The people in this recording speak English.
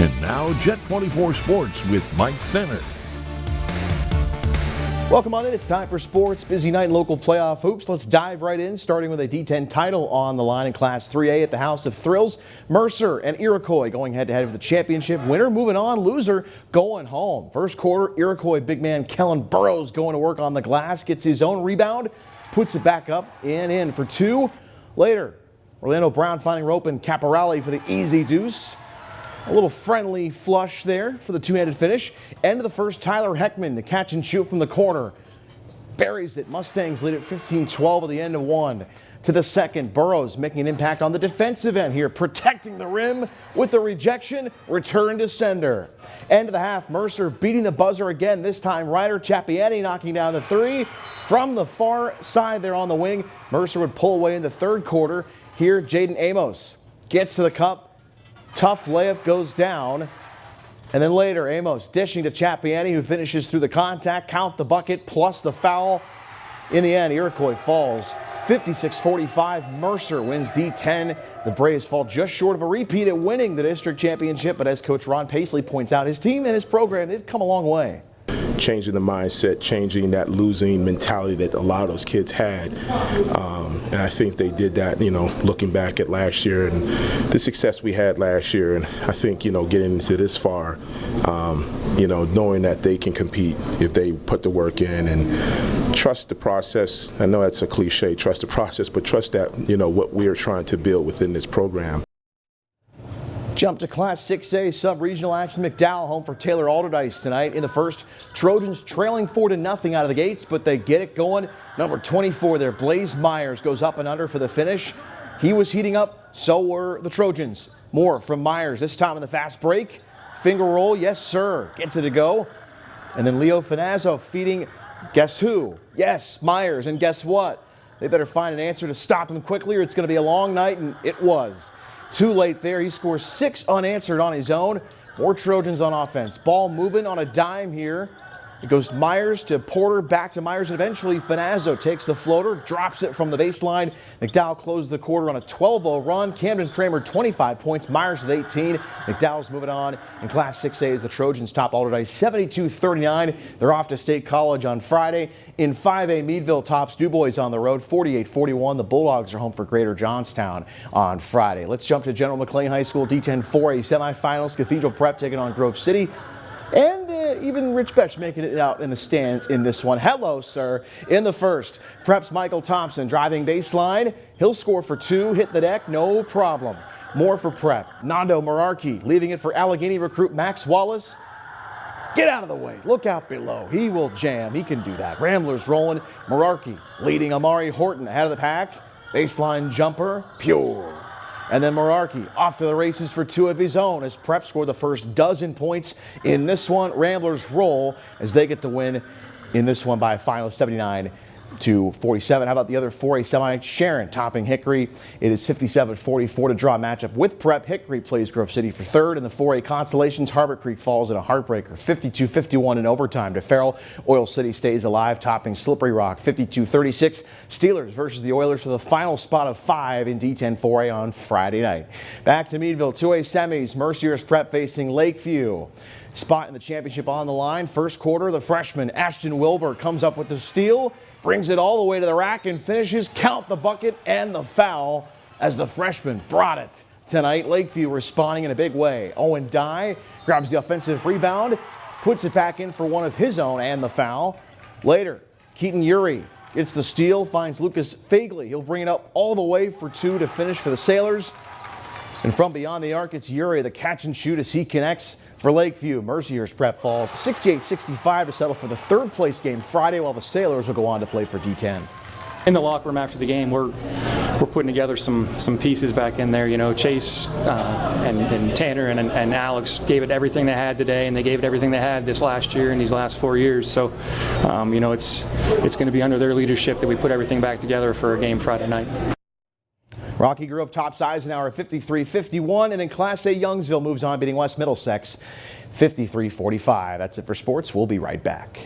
And now Jet 24 Sports with Mike Fenner. Welcome on in. It's time for sports. Busy night in local playoff hoops. Let's dive right in, starting with a D-10 title on the line in Class 3A at the House of Thrills. Mercer and Iroquois going head-to-head for the championship. Winner moving on, loser going home. First quarter, Iroquois big man Kellen Burrows going to work on the glass, gets his own rebound, puts it back up and in for two. Later, Orlando Brown finding rope and Caporale for the easy deuce. A little friendly flush there for the two-handed finish. End of the first, Tyler Heckman, the catch and shoot from the corner. Buries it. Mustangs lead at 15-12 at the end of one. To the second, Burrows making an impact on the defensive end here, protecting the rim with the rejection. Return to sender. End of the half, Mercer beating the buzzer again. This time, Ryder Chapiani knocking down the three. From the far side there on the wing, Mercer would pull away in the third quarter. Here, Jaden Amos gets to the cup. Tough layup goes down. And then later, Amos dishing to Chapiani, who finishes through the contact. Count the bucket plus the foul. In the end, Iroquois falls 56-45. Mercer wins D10. The Braves fall just short of a repeat at winning the district championship. But as Coach Ron Paisley points out, his team and his program, they've come a long way. Changing the mindset, changing that losing mentality that a lot of those kids had. And I think they did that, looking back at last year and the success we had last year. And I think, getting into this far, knowing that they can compete if they put the work in and trust the process. I know that's a cliche, trust the process, but trust that, what we are trying to build within this program. Jump to Class 6A sub-regional action. McDowell home for Taylor Alderdice tonight in the first. Trojans trailing 4-0 out of the gates, but they get it going. Number 24 there, Blaze Myers, goes up and under for the finish. He was heating up, so were the Trojans. More from Myers, this time in the fast break. Finger roll, yes sir, gets it to go. And then Leo Finazzo feeding, guess who? Yes, Myers, and guess what? They better find an answer to stop him quickly or it's going to be a long night, and it was. Too late there. He scores 6 unanswered on his own. More Trojans on offense. Ball moving on a dime here. It goes Myers to Porter, back to Myers, and eventually Finazzo takes the floater, drops it from the baseline. McDowell closed the quarter on a 12-0 run. Camden Kramer 25 points, Myers with 18. McDowell's moving on in Class 6A as the Trojans top Alderdice 72-39. They're off to State College on Friday. In 5A, Meadville tops Du Bois on the road 48-41. The Bulldogs are home for Greater Johnstown on Friday. Let's jump to General McLean High School D10 4A semifinals. Cathedral Prep taking on Grove City. And even Rich Besh making it out in the stands in this one. Hello, sir. In the first, Prep's Michael Thompson driving baseline. He'll score for 2, hit the deck, no problem. More for Prep. Nando Merarkey leaving it for Allegheny recruit Max Wallace. Get out of the way. Look out below. He will jam. He can do that. Ramblers rolling. Merarkey leading Amari Horton ahead of the pack. Baseline jumper, pure. And then Merarkey off to the races for 2 of his own as Prep scored the first dozen points in this one. Ramblers roll as they get the win in this one by a final of 79-47. How about the other 4A semi? Sharon topping Hickory. It is 57-44 to draw a matchup with Prep. Hickory plays Grove City for third. In the 4A Constellations, Harbor Creek falls in a heartbreaker 52-51 in overtime to Farrell. Oil City stays alive, topping Slippery Rock 52-36. Steelers versus the Oilers for the final spot of 5 in D10 4A on Friday night. Back to Meadville, 2A semis. Mercier's Prep facing Lakeview. Spot in the championship on the line. First quarter, the freshman Ashton Wilbur comes up with the steal. Brings it all the way to the rack and finishes. Count the bucket and the foul as the freshman brought it tonight. Lakeview responding in a big way. Owen Dye grabs the offensive rebound, puts it back in for one of his own and the foul. Later, Keaton Urey gets the steal, finds Lucas Fagley. He'll bring it up all the way for 2 to finish for the Sailors. And from beyond the arc, it's Urey, the catch and shoot as he connects for Lakeview. Mercier's Prep falls 68-65 to settle for the third place game Friday, while the Sailors will go on to play for D10. In the locker room after the game, we're putting together some pieces back in there. Chase and Tanner and Alex gave it everything they had today, and they gave it everything they had this last year and these last 4 years. So, it's going to be under their leadership that we put everything back together for a game Friday night. Rocky Grove tops Eisenhower 53-51, and in Class A, Youngsville moves on, beating West Middlesex 53-45. That's it for sports. We'll be right back.